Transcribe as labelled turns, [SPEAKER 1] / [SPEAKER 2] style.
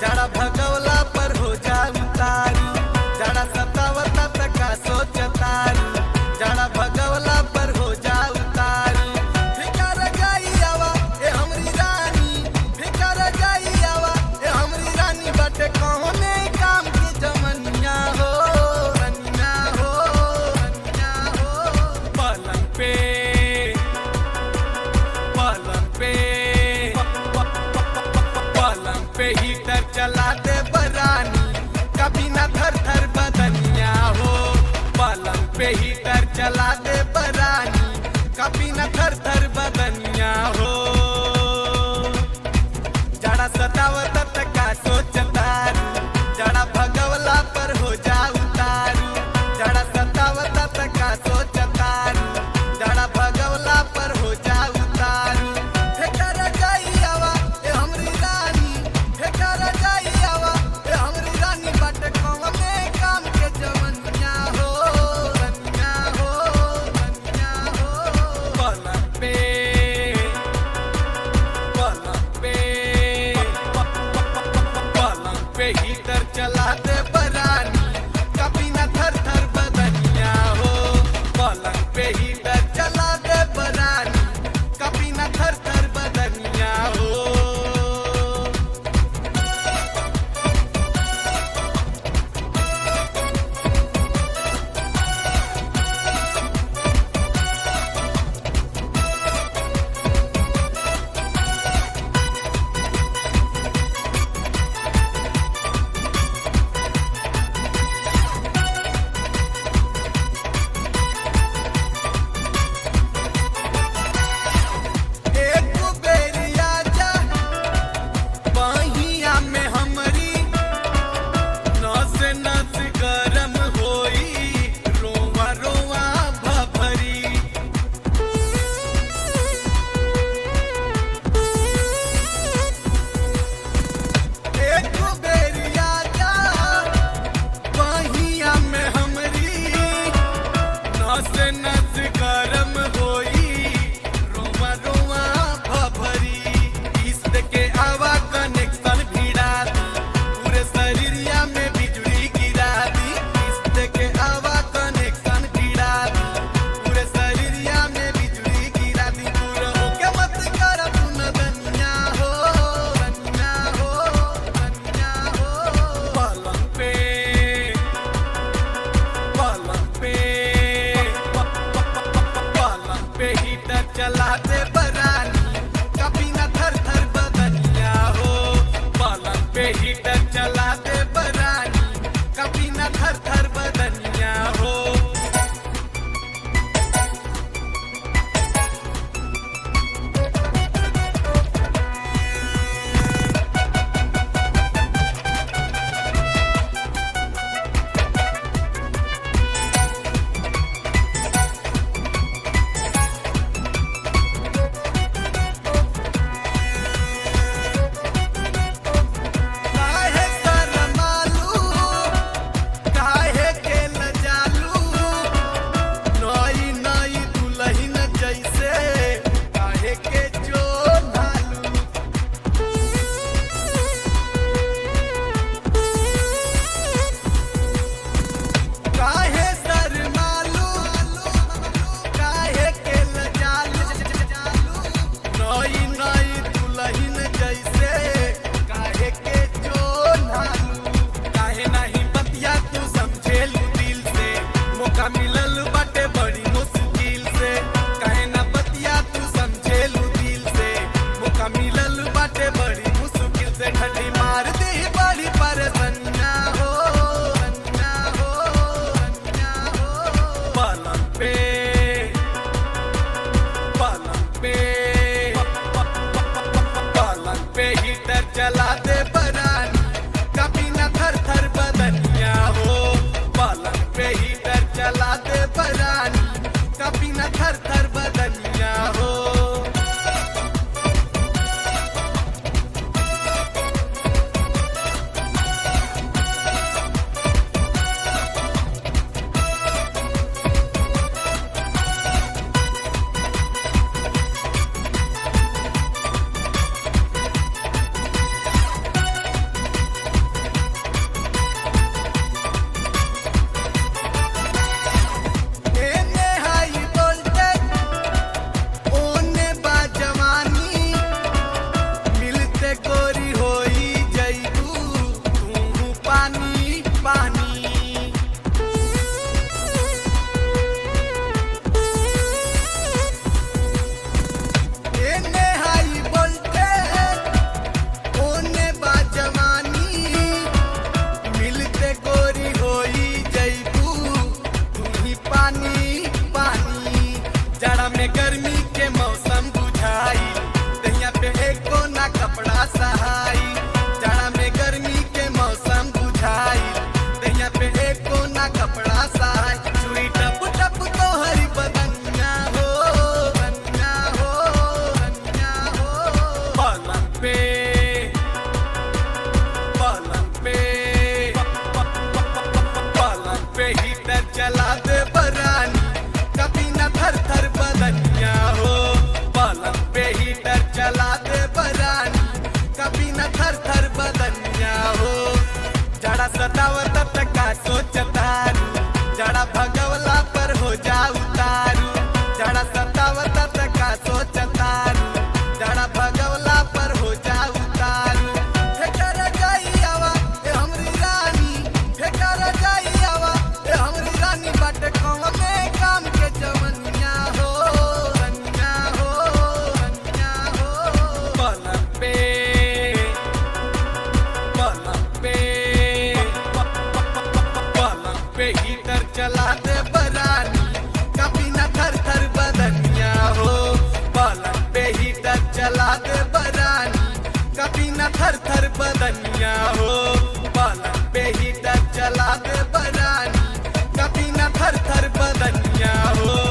[SPEAKER 1] जड़ा भगवला पर हो जा उतारू, जड़ा सतावता तका सोचतारू, जड़ा भगवला पर हो जा उतारू। फिकर जाई आवा ए हमरी रानी, फिकर जाई आवा ए हमरी रानी, बटे कौने काम की जमनिया हो रनिया हो रनिया हो। पलंग पे पलंग पे हीटर चला दे बरानी, कभी ना थर थर बदनिया हो। पलंग पे हीटर चला दे बरानी, कभी ना थर थर बदनिया हो। जड़ा सतावत तका सोचतारू, जड़ा भगवला पर हो जा उतारू, जड़ा सतावत तका सोचतारू, जड़ा भगवला पर हो जा उतारू। फेकर जाई आवा ए हमरी रानी, फेकर जाई आवा ए हमरी रानी, बटे कौने काम के जवनिया हो रनिया हो रनिया हो। पलंग पे पलंग पे हीटर चला दे बरानी, कभी ना थर थर बदनिया हो। पलंग पे हीटर चला दे बरानी, कभी ना थर थर बदनिया हो। पे हीटर चला दे बरानी, कभी न थर थर बदनिया हो। पलंग पे हीटर चला दे बरानी, कभी न थर थर बदनिया हो। पलंग पे हीटर चला दे बरानी, कभी न थर थर बदनिया हो।